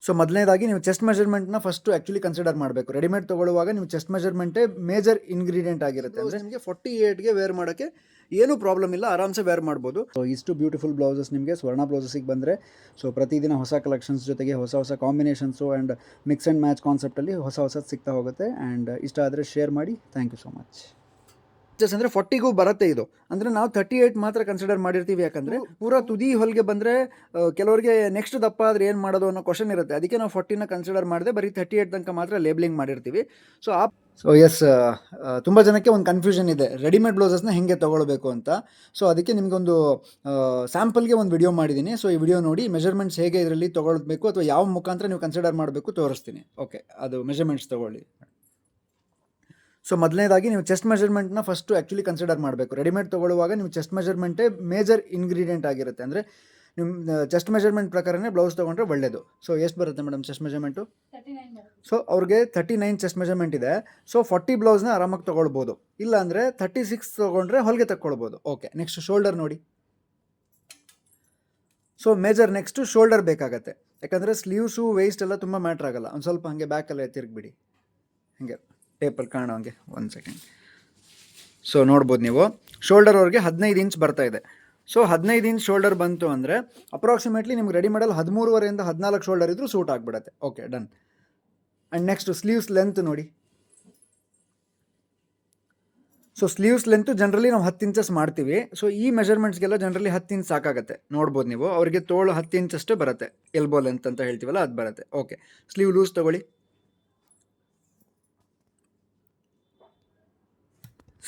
So ಮೊದಲನೇದಾಗಿ ನೀವು chest ಮೆಜರ್ಮೆಂಟ್ನ first actually consider ಮಾಡಬೇಕು. ರೆಡಿಮೇಡ್ ತೊಗೊಳ್ಳುವಾಗ ನೀವು ಚೆಸ್ಟ್ ಮೆಜರ್ಮೆಂಟೇ ಮೇಜರ್ ಇಂಗ್ರೀಡಿಯೆಂಟ್ ಆಗಿರುತ್ತೆ. ಅಂದರೆ ನಿಮಗೆ 48ಗೆ ವೇರ್ ಮಾಡೋಕ್ಕೆ ಏನೂ ಪ್ರಾಬ್ಲಮ್ ಇಲ್ಲ, ಆರಾಮ್ಸೆ ವೇರ್ ಮಾಡ್ಬೋದು. ಸೊ ಇಷ್ಟು ಬ್ಯೂಟಿಫುಲ್ ಬ್ಲೌಸಸ್ ನಿಮಗೆ ಸ್ವರ್ಣ ಬ್ಲೌಸಸ್ಸಿಗೆ ಬಂದರೆ ಸೊ ಪ್ರತಿದಿನ ಹೊಸ ಕಲೆಕ್ಷನ್ಸ್ ಜೊತೆಗೆ ಹೊಸ ಹೊಸ combinations and mix and match ಕಾನ್ಸೆಪ್ಟಲ್ಲಿ ಹೊಸದು ಸಿಗ್ತಾ ಹೋಗುತ್ತೆ. ಆ್ಯಂಡ್ ಇಷ್ಟ ಆದರೆ ಶೇರ್ ಮಾಡಿ. Thank you so much. ಅಂದರೆ 40ಗೂ ಬರುತ್ತೆ ಇದು. ಅಂದರೆ ನಾವು 38 ಮಾತ್ರ ಕನ್ಸಿಡರ್ ಮಾಡಿರ್ತೀವಿ. ಯಾಕಂದರೆ ಪೂರಾ ತುದಿ ಹೊಲಿಗೆ ಬಂದರೆ ಕೆಲವರಿಗೆ ನೆಕ್ಸ್ಟ್ ದಪ್ಪ ಆದರೆ ಏನು ಮಾಡೋದು ಅನ್ನೋ ಕ್ವಶನ್ ಇರುತ್ತೆ. ಅದಕ್ಕೆ ನಾವು 40ನ ಕನ್ಸಿಡರ್ ಮಾಡದೆ ಬರೀ 38 ತನಕ ಮಾತ್ರ ಲೇಬ್ಲಿಂಗ್ ಮಾಡಿರ್ತೀವಿ. ಸೊ ಎಸ್, ತುಂಬ ಜನಕ್ಕೆ ಒಂದು ಕನ್ಫ್ಯೂಷನ್ ಇದೆ ರೆಡಿಮೇಡ್ ಬ್ಲೌಸಸ್ನ ಹೇಗೆ ತೊಗೊಳ್ಬೇಕು ಅಂತ. ಸೊ ಅದಕ್ಕೆ ನಿಮಗೊಂದು ಸ್ಯಾಂಪಲ್ಗೆ ಒಂದು ವಿಡಿಯೋ ಮಾಡಿದ್ದೀನಿ. ಸೊ ಈ ವಿಡಿಯೋ ನೋಡಿ ಮೆಜರ್ಮೆಂಟ್ಸ್ ಹೇಗೆ ಇದರಲ್ಲಿ ತೊಗೊಳ್ಬೇಕು ಅಥವಾ ಯಾವ ಮುಖಾಂತರ ನೀವು ಕನ್ಸಿಡರ್ ಮಾಡಬೇಕು ತೋರಿಸ್ತೀನಿ. ಓಕೆ, ಅದು ಮೆಜರ್ಮೆಂಟ್ಸ್ ತೊಗೊಳ್ಳಿ. ಸೊ ಮೊದಲನೇದಾಗಿ ನೀವು ಚೆಸ್ಟ್ ಮೆಜರ್ಮೆಂಟ್ನ ಫಸ್ಟು ಆ್ಯಕ್ಚುಲಿ ಕನ್ಸಿಡರ್ ಮಾಡಬೇಕು. ರೆಡಿಮೇಡ್ ತೊಗೊಳ್ಳುವಾಗ ನೀವು ಚೆಸ್ಟ್ ಮೆಜರ್ಮೆಂಟೇ ಮೇಜರ್ ಇಂಗ್ರೀಡಿಯೆಂಟ್ ಆಗಿರುತ್ತೆ. ಅಂದರೆ ನಿಮ್ಮ ಚೆಸ್ಟ್ ಮೆಜರ್ಮೆಂಟ್ ಪ್ರಕಾರನೇ ಬ್ಲೌಸ್ ತೊಗೊಂಡ್ರೆ ಒಳ್ಳೆಯದು. ಸೊ ಎಷ್ಟು ಬರುತ್ತೆ ಮೇಡಮ್ ಚೆಸ್ಟ್ ಮೆಜರ್ಮೆಂಟು? ಸೊ ಅವ್ರಿಗೆ 39 ಚೆಸ್ಟ್ ಮೆಜರ್ಮೆಂಟ್ ಇದೆ. ಸೊ 40 ಬ್ಲೌಸ್ನ ಆರಾಮಾಗಿ ತೊಗೊಳ್ಬೋದು. ಇಲ್ಲ ಅಂದರೆ 36 ತೊಗೊಂಡ್ರೆ ಹೊಲಿಗೆ ತಗೊಳ್ಬೋದು. ಓಕೆ, ನೆಕ್ಸ್ಟ್ ಶೋಲ್ಡರ್ ನೋಡಿ. ಸೊ ಮೇಜರ್ ನೆಕ್ಸ್ಟು ಶೋಲ್ಡರ್ ಬೇಕಾಗತ್ತೆ. ಯಾಕಂದರೆ ಸ್ಲೀವ್ಸು ವೇಸ್ಟ್ ಎಲ್ಲ ತುಂಬ ಮ್ಯಾಟ್ರ್ ಆಗಲ್ಲ. ಒಂದು ಸ್ವಲ್ಪ ಹಾಗೆ ಬ್ಯಾಕಲ್ಲೇ ತಿರುಗಿಬಿಡಿ, ಹಾಗೆ ಟೇಪಲ್ಲಿ ಕಾಣೋ ಹಂಗೆ. 1 ಸೆಕೆಂಡ್. ಸೊ ನೋಡ್ಬೋದು ನೀವು, ಶೋಲ್ಡರ್ ಅವ್ರಿಗೆ 15 ಇಂಚ್ ಬರ್ತಾ ಇದೆ. ಸೊ 15 ಇಂಚ್ ಶೋಲ್ಡರ್ ಬಂತು ಅಂದರೆ ಅಪ್ರಾಕ್ಸಿಮೇಟ್ಲಿ ನಿಮ್ಗೆ ರೆಡಿಮೇಡಲ್ಲಿ 13.5 14 ಶೋಲ್ಡರ್ ಇದ್ರೂ ಸೂಟ್ ಆಗಿಬಿಡುತ್ತೆ. Okay, done. And next sleeves length ನೋಡಿ. ಸೊ ಸ್ಲೀವ್ಸ್ ಲೆಂತು ಜನರಲಿ ನಾವು 10 ಇಂಚಸ್ ಮಾಡ್ತೀವಿ. ಸೊ ಈ ಮೆಜರ್ಮೆಂಟ್ಸ್ಗೆಲ್ಲ ಜನರಲಿ 10 ಇಂಚ್ ಸಾಕಾಗುತ್ತೆ. ನೋಡ್ಬೋದು ನೀವು, ಅವರಿಗೆ ತೋಳು 10 ಇಂಚ್ ಅಷ್ಟೇ ಬರುತ್ತೆ. ಎಲ್ಬೋ ಲೆಂತ್ ಅಂತ ಹೇಳ್ತೀವಲ್ಲ ಅದು ಬರುತ್ತೆ. ಓಕೆ, ಸ್ಲೀವ್ ಲೂಸ್ ತೊಗೊಳ್ಳಿ.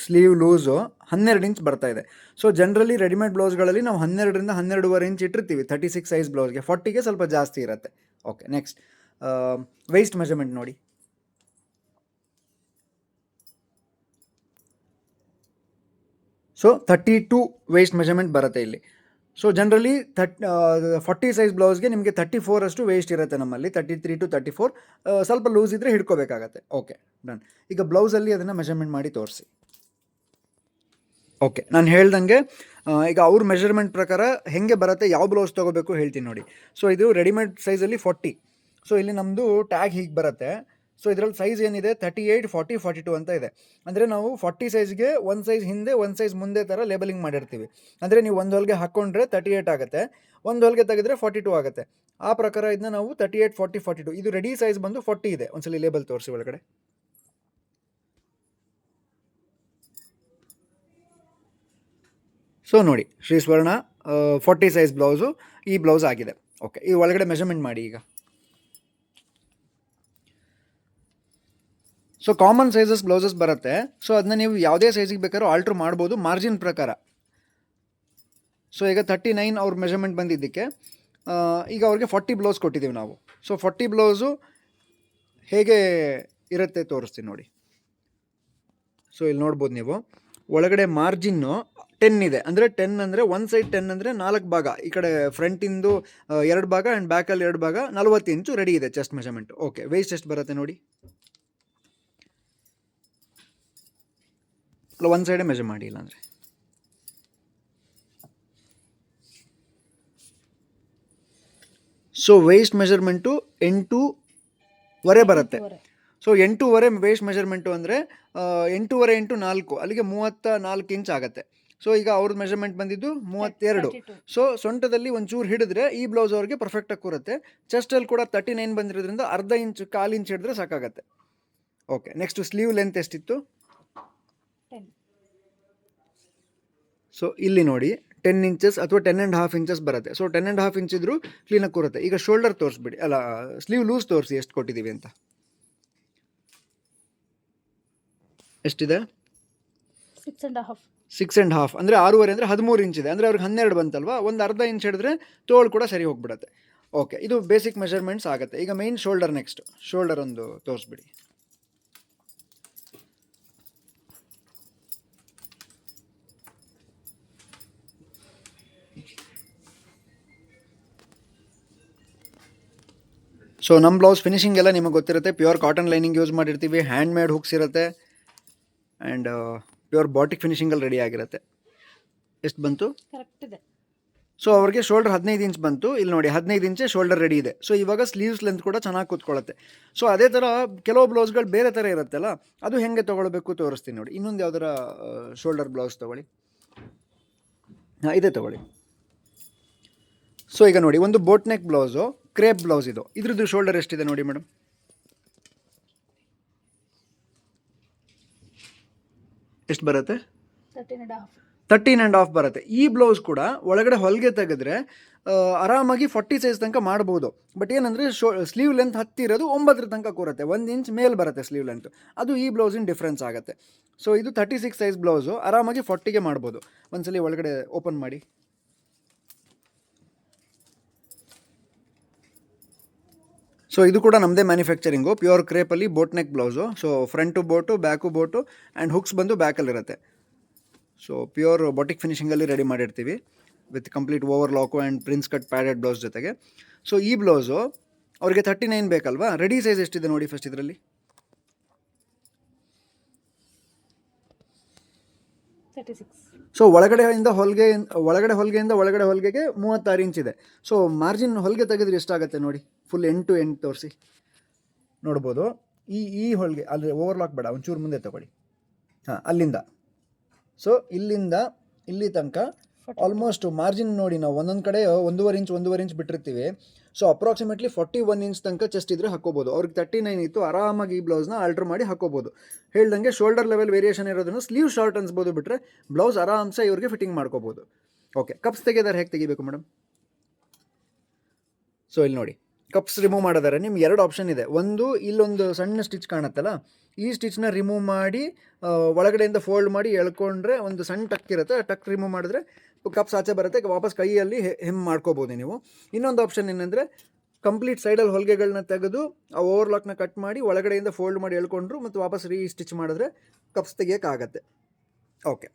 ಸ್ಲೀವ್ ಲೂಸು 12 ಇಂಚ್ ಬರ್ತಾ ಇದೆ. ಸೊ ಜನರಲಿ ರೆಡಿಮೇಡ್ ಬ್ಲೌಸ್ಗಳಲ್ಲಿ ನಾವು 12ರಿಂದ 12.5 ಇಂಚ್ ಇಟ್ಟಿರ್ತೀವಿ 36 ಸೈಜ್ ಬ್ಲೌಸ್ಗೆ. 40ಗೆ ಸ್ವಲ್ಪ ಜಾಸ್ತಿ ಇರುತ್ತೆ. ಓಕೆ, ನೆಕ್ಸ್ಟ್ ವೇಸ್ಟ್ ಮೆಜರ್ಮೆಂಟ್ ನೋಡಿ. ಸೊ 32 ವೇಸ್ಟ್ ಮೆಜರ್ಮೆಂಟ್ ಬರುತ್ತೆ ಇಲ್ಲಿ. ಸೊ ಜನರಲಿ 40 ಸೈಜ್ ಬ್ಲೌಸ್ಗೆ ನಿಮಗೆ 34 ಅಷ್ಟು ವೇಸ್ಟ್ ಇರುತ್ತೆ ನಮ್ಮಲ್ಲಿ. 33 to 34 ಸ್ವಲ್ಪ ಲೂಸ್ ಇದ್ದರೆ ಹಿಡ್ಕೋಬೇಕಾಗತ್ತೆ. Okay, done. ಈಗ ಬ್ಲೌಸಲ್ಲಿ ಅದನ್ನು ಮೆಜರ್ಮೆಂಟ್ ಮಾಡಿ ತೋರಿಸಿ. ಓಕೆ, ನಾನು ಹೇಳ್ದಂಗೆ ಈಗ ಅವ್ರ ಮೆಜರ್ಮೆಂಟ್ ಪ್ರಕಾರ ಹೇಗೆ ಬರುತ್ತೆ, ಯಾವ ಬ್ಲೌಸ್ ತೊಗೋಬೇಕು ಹೇಳ್ತೀನಿ ನೋಡಿ. ಸೊ ಇದು ರೆಡಿಮೇಡ್ ಸೈಜಲ್ಲಿ 40. ಸೊ ಇಲ್ಲಿ ನಮ್ಮದು ಟ್ಯಾಗ್ ಹೀಗೆ ಬರುತ್ತೆ. ಸೊ ಇದರಲ್ಲಿ ಸೈಜ್ ಏನಿದೆ 38, 40, 42 ಅಂತ ಇದೆ. ಅಂದರೆ ನಾವು 40 ಸೈಜ್ಗೆ ಒಂದು ಸೈಜ್ ಹಿಂದೆ ಒಂದು ಸೈಜ್ ಮುಂದೆ ಥರ ಲೇಬಲಿಂಗ್ ಮಾಡಿರ್ತೀವಿ. ಅಂದರೆ ನೀವು ಒಂದು ಹೊಲಿಗೆ ಹಾಕ್ಕೊಂಡ್ರೆ 38 ಆಗುತ್ತೆ, ಒಂದು ಹೊಲಿಗೆ ತೆಗೆದ್ರೆ 42 ಆಗುತ್ತೆ. ಆ ಪ್ರಕಾರ ಇದನ್ನ ನಾವು 38, 40, 42. ಇದು ರೆಡಿ ಸೈಜ್ ಬಂದು 40 ಇದೆ. ಒಂದ್ಸಲಿ ಲೇಬಲ್ ತೋರಿಸಿ ಒಳಗಡೆ. ಸೊ ನೋಡಿ, ಶ್ರೀ ಸ್ವರ್ಣ 40 ಸೈಜ್ ಬ್ಲೌಸು ಈ ಬ್ಲೌಸ್ ಆಗಿದೆ. ಓಕೆ, ಈ ಒಳಗಡೆ ಮೆಜರ್ಮೆಂಟ್ ಮಾಡಿ ಈಗ. ಸೊ ಕಾಮನ್ ಸೈಜಸ್ ಬ್ಲೌಸಸ್ ಬರುತ್ತೆ. ಸೊ ಅದನ್ನ ನೀವು ಯಾವುದೇ ಸೈಜಿಗೆ ಬೇಕಾದ್ರೂ ಆಲ್ಟ್ರ್ ಮಾಡ್ಬೋದು ಮಾರ್ಜಿನ್ ಪ್ರಕಾರ. ಸೊ ಈಗ 39 ಅವ್ರ ಮೆಜರ್ಮೆಂಟ್ ಬಂದಿದ್ದಕ್ಕೆ ಈಗ ಅವ್ರಿಗೆ 40 ಬ್ಲೌಸ್ ಕೊಟ್ಟಿದ್ದೀವಿ ನಾವು. ಸೊ 40 ಬ್ಲೌಸು ಹೇಗೆ ಇರುತ್ತೆ ತೋರಿಸ್ತೀನಿ ನೋಡಿ. ಸೊ ಇಲ್ಲಿ ನೋಡ್ಬೋದು ನೀವು, ಒಳಗಡೆ ಮಾರ್ಜಿನ್ನು 10 ಇದೆ. ಅಂದರೆ 10 ಅಂದರೆ ಒಂದು ಸೈಡ್ 10 ಅಂದರೆ 4 ಭಾಗ, ಈ ಕಡೆ ಫ್ರಂಟಿಂದು 2 ಭಾಗ ಆ್ಯಂಡ್ ಬ್ಯಾಕಲ್ಲಿ 2 ಭಾಗ, 40 ಇಂಚು ರೆಡಿ ಇದೆ ಚೆಸ್ಟ್ ಮೆಜರ್ಮೆಂಟು. ಓಕೆ, ವೇಸ್ಟ್ ಎಷ್ಟು ಬರುತ್ತೆ ನೋಡಿ. ಅಲ್ಲ, ಒಂದು ಸೈಡೇ ಮೆಜರ್ ಮಾಡಿ, ಇಲ್ಲಾಂದರೆ. ಸೊ ವೇಸ್ಟ್ ಮೆಜರ್ಮೆಂಟು 8.25 ಬರುತ್ತೆ. ಸೊ 8.25 ವೇಸ್ಟ್ ಮೆಜರ್ಮೆಂಟು ಅಂದರೆ 8.25 ಇಂಟು 4 ಅಲ್ಲಿಗೆ 34 ಇಂಚ್ ಆಗುತ್ತೆ. ಸೊ ಈಗ ಅವ್ರದ್ದು ಮೆಜರ್ಮೆಂಟ್ ಬಂದಿದ್ದು 32. ಸೊ ಸೊಂಟದಲ್ಲಿ ಒಂಚೂರು ಹಿಡಿದ್ರೆ ಈ ಬ್ಲೌಸ್ ಅವ್ರಿಗೆ ಪರ್ಫೆಕ್ಟಾಗಿ ಕೂರುತ್ತೆ. ಚೆಸ್ಟಲ್ಲಿ ಕೂಡ 39 ಬಂದಿರೋದ್ರಿಂದ ಅರ್ಧ ಇಂಚ್, 1/4 ಇಂಚ್ ಹಿಡಿದ್ರೆ ಸಾಕಾಗತ್ತೆ. ಓಕೆ, ನೆಕ್ಸ್ಟ್ ಸ್ಲೀವ್ ಲೆಂತ್ ಎಷ್ಟಿತ್ತು? ಸೊ ಇಲ್ಲಿ ನೋಡಿ 10 ಇಂಚಸ್ ಅಥವಾ 10.5 ಇಂಚಸ್ ಬರುತ್ತೆ. ಸೊ 10.5 ಇಂಚ್ ಇದ್ರೂ ಕ್ಲೀನಾಗಿ ಕೂರುತ್ತೆ. ಈಗ ಶೋಲ್ಡರ್ ತೋರಿಸ್ಬಿಡಿ, ಅಲ್ಲ ಸ್ಲೀವ್ ಲೂಸ್ ತೋರಿಸಿ ಎಷ್ಟು ಕೊಟ್ಟಿದ್ದೀವಿ ಅಂತ. ಎಷ್ಟಿದೆ? 6.5 ಅಂದರೆ 6.5 ಅಂದರೆ 13 ಇಂಚ್ ಇದೆ. ಅಂದರೆ ಅವ್ರಿಗೆ 12 ಬಂತಲ್ವಾ, ಒಂದು ಅರ್ಧ ಇಂಚ್ ಹಿಡಿದ್ರೆ ತೋಳು ಕೂಡ ಸರಿ ಹೋಗ್ಬಿಡುತ್ತೆ. ಓಕೆ, ಇದು ಬೇಸಿಕ್ ಮೆಜರ್ಮೆಂಟ್ಸ್ ಆಗುತ್ತೆ. ಈಗ ಮೈನ್ ಶೋಲ್ಡರ್. ನೆಕ್ಸ್ಟ್ ಶೋಲ್ಡರ್ ಒಂದು ತೋರಿಸ್ಬಿಡಿ. ಸೊ ನಮ್ಮ ಬ್ಲೌಸ್ ಫಿನಿಶಿಂಗ್ ಎಲ್ಲ ನಿಮಗೆ ಗೊತ್ತಿರುತ್ತೆ. ಪ್ಯೂರ್ ಕಾಟನ್ ಲೈನಿಂಗ್ ಯೂಸ್ ಮಾಡಿರ್ತೀವಿ, ಹ್ಯಾಂಡ್ ಮೇಡ್ ಹುಕ್ಸ್ ಇರುತ್ತೆ ಆ್ಯಂಡ್ ಪ್ಯೂರ್ ಬಾಟಿಕ್ ಫಿನಿಶಿಂಗಲ್ಲಿ ರೆಡಿ ಆಗಿರುತ್ತೆ. ಎಷ್ಟು ಬಂತು? ಕರೆಕ್ಟ್ ಇದೆ. ಸೊ ಅವ್ರಿಗೆ ಶೋಲ್ಡರ್ 15 ಇಂಚ್ ಬಂತು, ಇಲ್ಲಿ ನೋಡಿ 15 ಇಂಚೆ ಶೋಲ್ಡರ್ ರೆಡಿ ಇದೆ. ಸೊ ಇವಾಗ ಸ್ಲೀವ್ಸ್ ಲೆಂತ್ ಕೂಡ ಚೆನ್ನಾಗಿ ಕೂತ್ಕೊಳ್ಳುತ್ತೆ. ಸೊ ಅದೇ ಥರ ಕೆಲವು ಬ್ಲೌಸ್ಗಳು ಬೇರೆ ಥರ ಇರುತ್ತಲ್ಲ, ಅದು ಹೆಂಗೆ ತೊಗೊಳ್ಬೇಕು ತೋರಿಸ್ತೀನಿ ನೋಡಿ. ಇನ್ನೊಂದು ಯಾವ್ದಾರ ಶೋಲ್ಡರ್ ಬ್ಲೌಸ್ ತೊಗೊಳ್ಳಿ. ಹಾಂ, ಇದೇ ತೊಗೊಳ್ಳಿ. ಸೊ ಈಗ ನೋಡಿ, ಒಂದು boat neck blouse, crepe blouse ಇದು. ಇದ್ರದ್ದು ಶೋಲ್ಡರ್ ಎಷ್ಟಿದೆ ನೋಡಿ ಮೇಡಮ್, ಎಷ್ಟು ಬರುತ್ತೆ? 13.5 ಬರುತ್ತೆ. ಈ ಬ್ಲೌಸ್ ಕೂಡ ಒಳಗಡೆ ಹೊಲಿಗೆ ತೆಗೆದ್ರೆ ಆರಾಮಾಗಿ 40 ಸೈಜ್ ತನಕ ಮಾಡ್ಬೋದು. ಬಟ್ ಏನಂದರೆ ಸ್ಲೀವ್ ಲೆಂತ್ ಹತ್ತಿರೋದು 9 ತನಕ ಕೂರುತ್ತೆ, 1 ಇಂಚ್ ಮೇಲೆ ಬರುತ್ತೆ ಸ್ಲೀವ್ ಲೆಂತ್. ಅದು ಈ ಬ್ಲೌಸಿನ ಡಿಫ್ರೆನ್ಸ್ ಆಗುತ್ತೆ. ಸೊ ಇದು 36 ಸೈಜ್ ಬ್ಲೌಸು, ಆರಾಮಾಗಿ 40ಗೆ ಮಾಡ್ಬೋದು. ಒಂದ್ಸಲಿ ಒಳಗಡೆ ಓಪನ್ ಮಾಡಿ. ಸೊ ಇದು ಕೂಡ ನಮ್ಮದೇ ಮ್ಯಾನುಫ್ಯಾಕ್ಚರಿಂಗು, ಪ್ಯೂರ್ ಕ್ರೇಪಲ್ಲಿ boat neck blouse. So front boat, back boat and hooks ಬಂದು ಬ್ಯಾಕಲ್ಲಿರುತ್ತೆ. ಸೊ ಪ್ಯೂರ್ ಬಾಟಿಕ್ ಫಿನಿಷಿಂಗಲ್ಲಿ ರೆಡಿ ಮಾಡಿರ್ತೀವಿ with complete overlock and prince cut padded blouse ಜೊತೆಗೆ. ಸೊ ಈ ಬ್ಲೌಸು ಅವ್ರಿಗೆ 39 ಬೇಕಲ್ವಾ? ರೆಡಿ ಸೈಜ್ ಎಷ್ಟಿದೆ ನೋಡಿ ಫಸ್ಟ್ ಇದರಲ್ಲಿ. 36. ಸೊ ಒಳಗಡೆಯಿಂದ ಹೊಲಿಗೆಯಿಂದ ಒಳಗಡೆ ಹೊಲಿಗೆಗೆ 36 ಇಂಚ್ ಇದೆ. ಸೊ ಮಾರ್ಜಿನ್ ಹೊಲಿಗೆ ತೆಗೆದ್ರೆ ಎಷ್ಟಾಗುತ್ತೆ ನೋಡಿ, ಫುಲ್ ಎಂಡ್ ಟು ಎಂಡ್ ತೋರಿಸಿ ನೋಡ್ಬೋದು. ಈ ಹೊಲಿಗೆ ಅಲ್ಲಿ ಓವರ್ಲಾಕ್ ಬೇಡ, ಒಂಚೂರು ಮುಂದೆ ತಗೊಳ್ಳಿ. ಹಾಂ, ಅಲ್ಲಿಂದ ಸೊ ಇಲ್ಲಿಂದ ಇಲ್ಲಿ ತನಕ ಆಲ್ಮೋಸ್ಟ್ ಮಾರ್ಜಿನ್ ನೋಡಿ, ನಾವು ಒಂದೊಂದು ಕಡೆ 1.5 ಇಂಚ್ ಬಿಟ್ಟಿರ್ತೀವಿ. ಸೊ ಅಪ್ರಾಕ್ಸಿಮೇಟ್ಲಿ 41 ಇಂಚ್ ತನಕ ಚೆಸ್ಟ್ ಇದ್ರೆ ಹಾಕೋಬೋದು. ಅವ್ರಿಗೆ 39 ಇತ್ತು, ಆರಾಮಾಗಿ ಈ ಬ್ಲೌಸ್ನ ಆಲ್ಟ್ರ್ ಮಾಡಿ ಹಾಕೋಬೋದು. ಹೇಳ್ದಂಗೆ ಶೋಲ್ಡರ್ ಲೆವೆಲ್ ವೇರಿಯೇಷನ್ ಇರೋದನ್ನು ಸ್ಲೀವ್ ಶಾರ್ಟ್ ಅನ್ಸ್ಬೋದು, ಬಿಟ್ಟರೆ ಬ್ಲೌಸ್ ಆರಾಮ್ಸೆ ಇವ್ರಿಗೆ ಫಿಟ್ಟಿಂಗ್ ಮಾಡ್ಕೋಬೋದು. ಓಕೆ, ಕಪ್ಸ್ ತೆಗೆದಾರೆ ಹೇಗೆ ತೆಗಿಬೇಕು ಮೇಡಮ್? ಸೊ ಇಲ್ಲಿ ನೋಡಿ, ಕಪ್ಸ್ ರಿಮೂವ್ ಮಾಡಿದರೆ ನಿಮ್ಗೆ 2 ಆಪ್ಷನ್ ಇದೆ. ಒಂದು, ಇಲ್ಲೊಂದು ಸಣ್ಣ ಸ್ಟಿಚ್ ಕಾಣುತ್ತಲ್ಲ, ಈ ಸ್ಟಿಚ್ನ ರಿಮೂವ್ ಮಾಡಿ ಒಳಗಡೆಯಿಂದ ಫೋಲ್ಡ್ ಮಾಡಿ ಎಳ್ಕೊಂಡ್ರೆ ಒಂದು ಸಣ್ಣ ಟಕ್ ಇರುತ್ತೆ. ಆ ಟಕ್ ರಿಮೂವ್ ಮಾಡಿದ್ರೆ ಕಪ್ಸ್ ಆಚೆ ಬರುತ್ತೆ, ವಾಪಸ್ ಕೈಯಲ್ಲಿ ಹೆಮ್ ಮಾಡ್ಕೋಬೋದು ನೀವು. ಇನ್ನೊಂದು ಆಪ್ಷನ್ ಏನಂದರೆ, ಕಂಪ್ಲೀಟ್ ಸೈಡಲ್ಲಿ ಹೊಲಿಗೆಗಳನ್ನ ತೆಗೆದು ಆ ಓವರ್ಲಾಕ್ನ ಕಟ್ ಮಾಡಿ ಒಳಗಡೆಯಿಂದ ಫೋಲ್ಡ್ ಮಾಡಿ ಎಳ್ಕೊಂಡ್ರು ಮತ್ತು ವಾಪಸ್ ಸ್ಟಿಚ್ ಮಾಡಿದ್ರೆ ಕಪ್ಸ್ ತೆಗಿಯೋಕ್ಕಾಗತ್ತೆ. ಓಕೆ,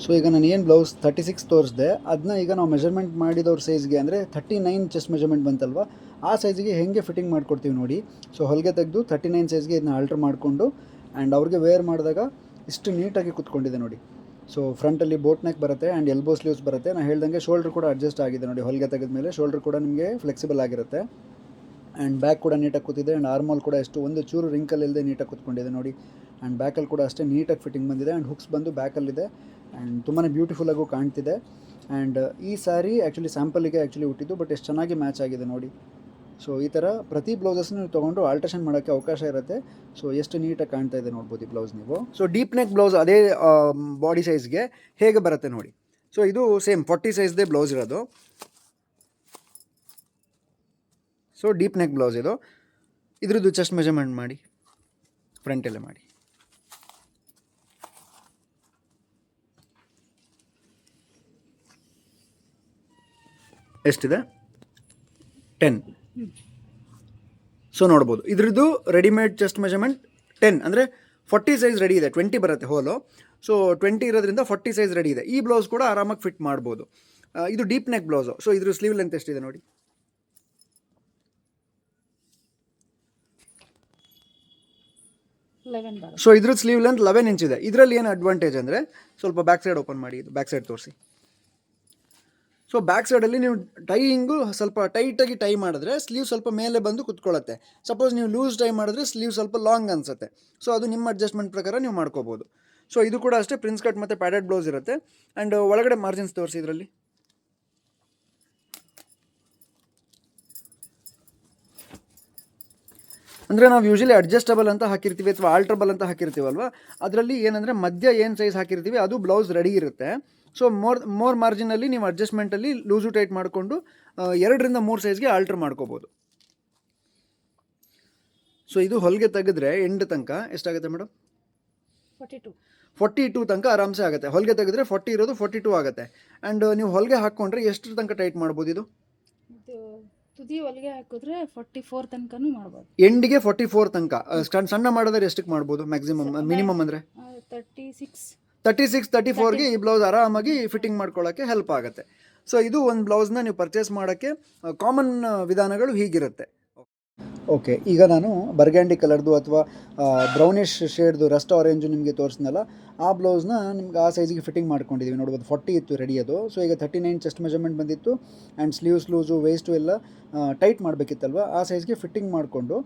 ಸೊ ಈಗ ನಾನು ಏನು ಬ್ಲೌಸ್ 36 ತೋರಿಸಿದೆ, ಅದನ್ನ ಈಗ ನಾವು ಮೆಜರ್ಮೆಂಟ್ ಮಾಡಿದವ್ರ ಸೈಜ್ಗೆ, ಅಂದರೆ 39 ಚೆಸ್ಟ್ ಮೆಜರ್ಮೆಂಟ್ ಬಂತಲ್ವ, ಆ ಸೈಜಿಗೆ ಹೇಗೆ ಫಿಟ್ಟಿಂಗ್ ಮಾಡ್ಕೊಡ್ತೀವಿ ನೋಡಿ. ಸೊ ಹೊಲಿಗೆ ತೆಗೆದು 39 ಸೈಜ್ಗೆ ಇದನ್ನ ಆಲ್ಟ್ರ್ ಮಾಡಿಕೊಂಡು ಆ್ಯಂಡ್ ಅವ್ರಿಗೆ ವೇರ್ ಮಾಡಿದಾಗ ಇಷ್ಟು ನೀಟಾಗಿ ಕೂತ್ಕೊಂಡಿದೆ ನೋಡಿ. ಸೊ ಫ್ರಂಟಲ್ಲಿ ಬೋಟ್ ನೆಕ್ ಬರುತ್ತೆ ಆ್ಯಂಡ್ ಎಲ್ಬೋ ಸ್ಲೀವ್ಸ್ ಬರುತ್ತೆ. ನಾನು ಹೇಳ್ದಂಗೆ ಶೋಲ್ಡ್ರ್ ಕೂಡ ಅಡ್ಜಸ್ಟ್ ಆಗಿದೆ ನೋಡಿ, ಹೊಲಿಗೆ ತೆಗೆದ ಮೇಲೆ ಶೋಲ್ಡ್ರ್ ಕೂಡ ನಿಮಗೆ ಫ್ಲೆಕ್ಸಿಬಲ್ ಆಗಿರುತ್ತೆ. ಆ್ಯಂಡ್ ಬ್ಯಾಕ್ ಕೂಡ ನೀಟಾಗಿ ಕೂತಿದೆ ಆ್ಯಂಡ್ ಆರ್ಮೋಲ್ ಕೂಡ ಒಂದು ಚೂರು ರಿಂಕಲ್ ಇಲ್ಲದೆ ನೀಟಾಗಿ ಕೂತ್ಕೊಂಡಿದೆ ನೋಡಿ. ಆ್ಯಂಡ್ ಬ್ಯಾಕಲ್ಲಿ ಕೂಡ ಅಷ್ಟೇ ನೀಟಾಗಿ ಫಿಟ್ಟಿಂಗ್ ಬಂದಿದೆ ಆ್ಯಂಡ್ ಹುಕ್ಸ್ ಬಂದು ಬ್ಯಾಕಲ್ಲಿದೆ ಆ್ಯಂಡ್ ತುಂಬಾ ಬ್ಯೂಟಿಫುಲ್ಲಾಗೂ ಕಾಣ್ತಿದೆ. ಆ್ಯಂಡ್ ಈ ಸ್ಯಾರಿ ಆ್ಯಕ್ಚುಲಿ ಸ್ಯಾಂಪಲಿಗೆ ಹುಟ್ಟಿದ್ದು, ಬಟ್ ಎಷ್ಟು ಚೆನ್ನಾಗಿ ಮ್ಯಾಚ್ ಆಗಿದೆ ನೋಡಿ. ಸೊ ಈ ಥರ ಪ್ರತಿ ಬ್ಲೌಸಸ್ನ ನೀವು ತೊಗೊಂಡು ಆಲ್ಟ್ರೇಷನ್ ಮಾಡೋಕ್ಕೆ ಅವಕಾಶ ಇರುತ್ತೆ. ಸೊ ಎಷ್ಟು ನೀಟಾಗಿ ಕಾಣ್ತಾ ಇದೆ ನೋಡ್ಬೋದು ಈ ಬ್ಲೌಸ್ ನೀವು. ಸೊ ಡೀಪ್ ನೆಕ್ ಬ್ಲೌಸ್ ಅದೇ ಬಾಡಿ ಸೈಜ್ಗೆ ಹೇಗೆ ಬರುತ್ತೆ ನೋಡಿ. ಸೊ ಇದು ಸೇಮ್ 40 ಸೈಜ್ದೇ ಬ್ಲೌಸ್ ಇರೋದು. ಸೊ ಡೀಪ್ ನೆಕ್ ಬ್ಲೌಸ್ ಇದು. ಇದ್ರದ್ದು ಚೆಸ್ಟ್ ಮೆಜರ್ಮೆಂಟ್ ಮಾಡಿ, ಫ್ರಂಟಲ್ಲೇ ಮಾಡಿ. ಎಷ್ಟಿದೆ? 10. ಸೊ ನೋಡ್ಬೋದು, ಇದ್ರದ್ದು ರೆಡಿಮೇಡ್ ಚೆಸ್ಟ್ ಮೆಜರ್ಮೆಂಟ್ 10, ಅಂದರೆ 40 ಸೈಜ್ ರೆಡಿ ಇದೆ. 20 ಬರುತ್ತೆ ಹೋಲು. ಸೊ 20 ಇರೋದ್ರಿಂದ 40 ಸೈಜ್ ರೆಡಿ ಇದೆ. ಈ ಬ್ಲೌಸ್ ಕೂಡ ಆರಾಮಾಗಿ ಫಿಟ್ ಮಾಡ್ಬೋದು. ಇದು ಡೀಪ್ ನೆಕ್ ಬ್ಲೌಸು. ಸೊ ಇದ್ರ ಸ್ಲೀವ್ ಲೆಂತ್ ಎಷ್ಟಿದೆ ನೋಡಿ. ಸೊ ಇದ್ರ ಸ್ಲೀವ್ ಲೆಂತ್ 11 ಇಂಚ್ ಇದೆ. ಇದರಲ್ಲಿ ಏನು ಅಡ್ವಾಂಟೇಜ್ ಅಂದರೆ, ಸ್ವಲ್ಪ ಬ್ಯಾಕ್ ಸೈಡ್ ಓಪನ್ ಮಾಡಿ, ಇದು ಬ್ಯಾಕ್ ಸೈಡ್ ತೋರಿಸಿ. ಸೊ ಬ್ಯಾಕ್ ಸೈಡಲ್ಲಿ ನೀವು ಟೈಯಿಂಗು ಸ್ವಲ್ಪ ಟೈಟಾಗಿ ಟೈ ಮಾಡಿದ್ರೆ ಸ್ಲೀವ್ ಸ್ವಲ್ಪ ಮೇಲೆ ಬಂದು ಕುತ್ಕೊಳ್ಳುತ್ತೆ. ಸಪೋಸ್ ನೀವು ಲೂಸ್ ಟೈ ಮಾಡಿದ್ರೆ ಸ್ಲೀವ್ ಸ್ವಲ್ಪ ಲಾಂಗ್ ಅನಿಸುತ್ತೆ. ಸೊ ಅದು ನಿಮ್ಮ ಅಡ್ಜಸ್ಟ್ಮೆಂಟ್ ಪ್ರಕಾರ ನೀವು ಮಾಡ್ಕೋಬೋದು. ಸೊ ಇದು ಕೂಡ ಅಷ್ಟೇ ಪ್ರಿನ್ಸ್ ಕಟ್ ಮತ್ತು ಪ್ಯಾಡೆಡ್ ಬ್ಲೌಸ್ ಇರುತ್ತೆ. ಆ್ಯಂಡ್ ಒಳಗಡೆ ಮಾರ್ಜಿನ್ಸ್ ತೋರಿಸಿ ಇದರಲ್ಲಿ. ಅಂದರೆ ನಾವು ಯೂಶಲಿ ಅಡ್ಜಸ್ಟಬಲ್ ಅಂತ ಹಾಕಿರ್ತೀವಿ ಅಥವಾ ಆಲ್ಟ್ರಬಲ್ ಅಂತ ಹಾಕಿರ್ತೀವಲ್ವ, ಅದರಲ್ಲಿ ಏನಂದರೆ ಮಧ್ಯ ಏನು ಸೈಜ್ ಹಾಕಿರ್ತೀವಿ ಅದು ಬ್ಲೌಸ್ ರೆಡಿ ಇರುತ್ತೆ. ಸೊ ಮೋರ್ ಮಾರ್ಜಿನಲ್ಲಿ ನೀವು ಅಡ್ಜಸ್ಟ್ಮೆಂಟಲ್ಲಿ ಲೂಸು ಟೈಟ್ ಮಾಡಿಕೊಂಡು 2 ರಿಂದ 3 ಸೈಜ್ಗೆ ಆಲ್ಟ್ರ್ ಮಾಡ್ಕೋಬೋದು. ಸೊ ಇದು ಹೊಲಿಗೆ ತೆಗೆದ್ರೆ ಎಂಡ್ ತನಕ ಎಷ್ಟಾಗುತ್ತೆ ಮೇಡಮ್? 42 ತನಕ ಆರಾಮ್ಸೆ ಆಗುತ್ತೆ. ಹೊಲಿಗೆ ತೆಗೆದ್ರೆ 40 ಇರೋದು 42 ಆಗುತ್ತೆ. ಆ್ಯಂಡ್ ನೀವು ಹೊಲಿಗೆ ಹಾಕ್ಕೊಂಡ್ರೆ ಎಷ್ಟು ತನಕ ಟೈಟ್ ಮಾಡ್ಬೋದು? ಇದು ತುದಿ ಹೊಲಿಗೆ ಹಾಕಿದ್ರೆ 44 ತನಕನೂ ಮಾಡ್ಬೋದು. ಎಂಡಿಗೆ 44 ತನಕ. ಸಣ್ಣ ಮಾಡಿದ್ರೆ ಎಷ್ಟಕ್ಕೆ ಮಾಡ್ಬೋದು ಮ್ಯಾಕ್ಸಿಮಮ್? ಮಿನಿಮಮ್ ಅಂದರೆ 34ಗೆ ಈ ಬ್ಲೌಸ್ ಆರಾಮಾಗಿ ಫಿಟ್ಟಿಂಗ್ ಮಾಡ್ಕೊಳ್ಳೋಕ್ಕೆ ಹೆಲ್ಪ್ ಆಗುತ್ತೆ. ಸೊ ಇದು ಒಂದು ಬ್ಲೌಸ್ನ ನೀವು ಪರ್ಚೇಸ್ ಮಾಡೋಕ್ಕೆ ಕಾಮನ್ ವಿಧಾನಗಳು ಹೀಗಿರುತ್ತೆ. ಓಕೆ, ಈಗ ನಾನು ಬರ್ಗ್ಯಾಂಡಿ ಕಲರ್ದು ಅಥವಾ ಬ್ರೌನಿಷ್ ಶೇಡ್ದು ರಸ್ಟ್ ಆರೆಂಜು ನಿಮಗೆ ತೋರಿಸ್ನಲ್ಲ, ಆ ಬ್ಲೌಸ್ನ ನಿಮ್ಗೆ ಆ ಸೈಜಿಗೆ ಫಿಟ್ಟಿಂಗ್ ಮಾಡ್ಕೊಂಡಿದ್ದೀವಿ. ನೋಡ್ಬೋದು 40 ಇತ್ತು ರೆಡಿ ಅದು. ಸೊ ಈಗ 39 ಚೆಸ್ಟ್ ಮೆಜರ್ಮೆಂಟ್ ಬಂದಿತ್ತು ಆ್ಯಂಡ್ ಸ್ಲೀವ್ಸ್ ಲೂಸು ವೇಸ್ಟು ಎಲ್ಲ ಟೈಟ್ ಮಾಡಬೇಕಿತ್ತಲ್ವ, ಆ ಸೈಜ್ಗೆ ಫಿಟ್ಟಿಂಗ್ ಮಾಡಿಕೊಂಡು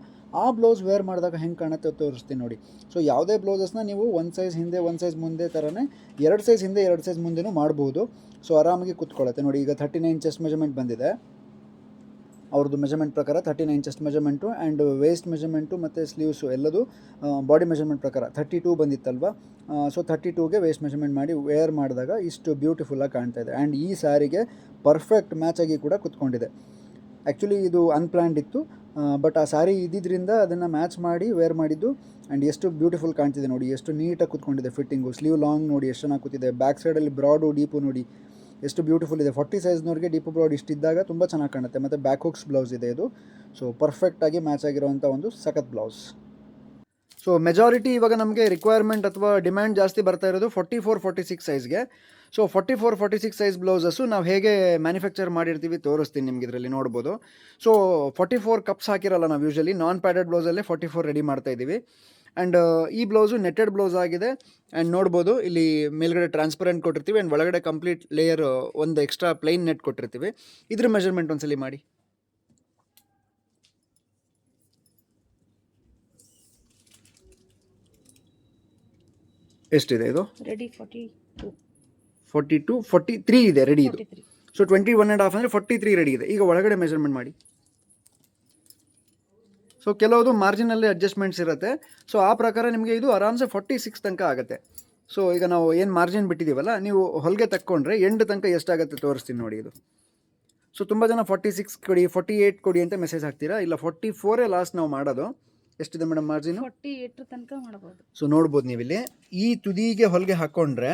ಆ ಬ್ಲೌಸ್ ವೇರ್ ಮಾಡಿದಾಗ ಹೆಂಗೆ ಕಾಣುತ್ತೆ ತೋರಿಸ್ತೀನಿ ನೋಡಿ. ಸೊ ಯಾವುದೇ ಬ್ಲೌಸಸ್ನ ನೀವು ಒಂದು ಸೈಜ್ ಹಿಂದೆ ಒಂದು ಸೈಜ್ ಮುಂದೆ ಥರನೇ 2 ಸೈಜ್ ಹಿಂದೆ 2 ಸೈಜ್ ಮುಂದೆನೂ ಮಾಡ್ಬೋದು. ಸೊ ಆರಾಮಾಗಿ ಕೂತ್ಕೊಳ್ಳುತ್ತೆ ನೋಡಿ. ಈಗ 39 ಚೆಸ್ಟ್ ಮೆಜರ್ಮೆಂಟ್ ಬಂದಿದೆ, ಅವ್ರದ್ದು ಮೆಜರ್ಮೆಂಟ್ ಪ್ರಕಾರ 39 chest measurement and waste measurement ಮತ್ತು ಸ್ಲೀವ್ಸು ಎಲ್ಲದು ಬಾಡಿ ಮೆಜರ್ಮೆಂಟ್ ಪ್ರಕಾರ 32 ಬಂದಿತ್ತಲ್ವ. ಸೊ 32ಗೆ ವೇಸ್ಟ್ ಮೆಜರ್ಮೆಂಟ್ ಮಾಡಿ ವೇರ್ ಮಾಡಿದಾಗ ಇಷ್ಟು ಬ್ಯೂಟಿಫುಲ್ಲಾಗಿ ಕಾಣ್ತಾ ಇದೆ. ಆ್ಯಂಡ್ ಈ ಸ್ಯಾರಿಗೆ ಪರ್ಫೆಕ್ಟ್ ಮ್ಯಾಚಾಗಿ ಕೂಡ ಕುತ್ಕೊಂಡಿದೆ. ಆ್ಯಕ್ಚುಲಿ ಇದು ಅನ್ಪ್ಲ್ಯಾನ್ಡ್ ಇತ್ತು, ಬಟ್ ಆ ಸ್ಯಾರಿ ಇದ್ದಿದ್ದರಿಂದ ಅದನ್ನು ಮ್ಯಾಚ್ ಮಾಡಿ ವೇರ್ ಮಾಡಿದ್ದು. ಆ್ಯಂಡ್ ಎಷ್ಟು ಬ್ಯೂಟಿಫುಲ್ ಕಾಣ್ತಿದೆ ನೋಡಿ, ಎಷ್ಟು ನೀಟಾಗಿ ಕುತ್ಕೊಂಡಿದೆ ಫಿಟ್ಟಿಂಗು. ಸ್ಲೀವ್ ಲಾಂಗ್ ನೋಡಿ ಎಷ್ಟು ಚೆನ್ನಾಗಿ ಕೂತಿದೆ, ಬ್ಯಾಕ್ ಸೈಡಲ್ಲಿ ಬ್ರಾಡು ಡೀಪು ನೋಡಿ ಎಷ್ಟು ಬ್ಯೂಟಿಫುಲ್ ಇದೆ. 40 ಸೈಜ್ನವ್ರಿಗೆ ಡೀಪ್ ಬ್ರೌಡ್ ಇಷ್ಟಿದ್ದಾಗ ತುಂಬ ಚೆನ್ನಾಗಿ ಕಾಣುತ್ತೆ. ಮತ್ತು ಬ್ಯಾಕ್ ಹುಕ್ಸ್ ಬ್ಲೌಸ್ ಇದೆ ಇದು. ಸೊ ಪರ್ಫೆಕ್ಟಾಗಿ ಮ್ಯಾಚ್ ಆಗಿರುವಂಥ ಒಂದು ಸಖತ್ ಬ್ಲೌಸ್. ಸೊ ಮೆಜಾರಿಟಿ ಇವಾಗ ನಮಗೆ ರಿಕ್ವೈರ್ಮೆಂಟ್ ಅಥವಾ ಡಿಮ್ಯಾಂಡ್ ಜಾಸ್ತಿ ಬರ್ತಾ ಇರೋದು 44-46 ಸೈಜ್ಗೆ. ಸೊ 44-46 ಸೈಜ್ ಬ್ಲೌಸಸ್ಸು ನಾವು ಹೇಗೆ ಮ್ಯಾನುಫ್ಯಾಕ್ಚರ್ ಮಾಡಿರ್ತೀವಿ ತೋರಿಸ್ತೀನಿ ನಿಮ್ಗೆ ಇದರಲ್ಲಿ ನೋಡ್ಬೋದು. ಸೊ 44 ಕಪ್ಸ್ ಹಾಕಿರಲ್ಲ ನಾವು ಯೂಶಲಿ, ನಾನ್ ಪ್ಯಾಡೆಡ್ ಬ್ಲೌಸಲ್ಲೇ 44 ರೆಡಿ ಮಾಡ್ತಾ ಇದ್ದೀವಿ. ಆ್ಯಂಡ್ ಈ ಬ್ಲೌಸು ನೆಟ್ಟೆಡ್ ಬ್ಲೌಸ್ ಆಗಿದೆ. ಆ್ಯಂಡ್ ನೋಡ್ಬೋದು ಇಲ್ಲಿ ಮೇಲ್ಗಡೆ ಟ್ರಾನ್ಸ್ಪರೆಂಟ್ ಕೊಟ್ಟಿರ್ತೀವಿ ಆ್ಯಂಡ್ ಒಳಗಡೆ ಕಂಪ್ಲೀಟ್ ಲೇಯರ್ ಒಂದು ಎಕ್ಸ್ಟ್ರಾ ಪ್ಲೈನ್ ನೆಟ್ ಕೊಟ್ಟಿರ್ತೀವಿ. ಇದ್ರ ಮೆಜರ್ಮೆಂಟ್ ಒಂದ್ಸಲಿ ಮಾಡಿ. ಎಷ್ಟಿದೆ ಇದು? ರೆಡಿ 43 ಇದೆ ರೆಡಿ ಇದು. 43. ಸೊ 21.5 ಅಂದರೆ 43 ರೆಡಿ ಇದೆ. ಈಗ ಒಳಗಡೆ ಮೆಜರ್ಮೆಂಟ್ ಮಾಡಿ. ಸೊ ಕೆಲವುದು ಮಾರ್ಜಿನಲ್ಲಿ ಅಡ್ಜಸ್ಟ್ಮೆಂಟ್ಸ್ ಇರುತ್ತೆ. ಸೊ ಆ ಪ್ರಕಾರ ನಿಮಗೆ ಇದು ಆರಾಮ್ಸೆ 46 ತನಕ ಆಗುತ್ತೆ. ಸೊ ಈಗ ನಾವು ಏನು ಮಾರ್ಜಿನ್ ಬಿಟ್ಟಿದ್ದೀವಲ್ಲ, ನೀವು ಹೊಲಿಗೆ ತಕ್ಕೊಂಡ್ರೆ ಎಂಡ್ ತನಕ ಎಷ್ಟಾಗುತ್ತೆ ತೋರಿಸ್ತೀನಿ ನೋಡಿ ಇದು. ಸೊ ತುಂಬ ಜನ 46 ಕೊಡಿ 48 ಕೊಡಿ ಅಂತ ಮೆಸೇಜ್ ಹಾಕ್ತೀರಾ. ಇಲ್ಲ 44 ಲಾಸ್ಟ್ ನಾವು ಮಾಡೋದು. ಎಷ್ಟಿದೆ ಮೇಡಮ್ ಮಾರ್ಜಿನು? 48 ತನಕ ಮಾಡ್ಬೋದು. ಸೊ ನೋಡ್ಬೋದು ನೀವಿಲ್ಲಿ ಈ ತುದಿಗೆ ಹೊಲಿಗೆ ಹಾಕ್ಕೊಂಡ್ರೆ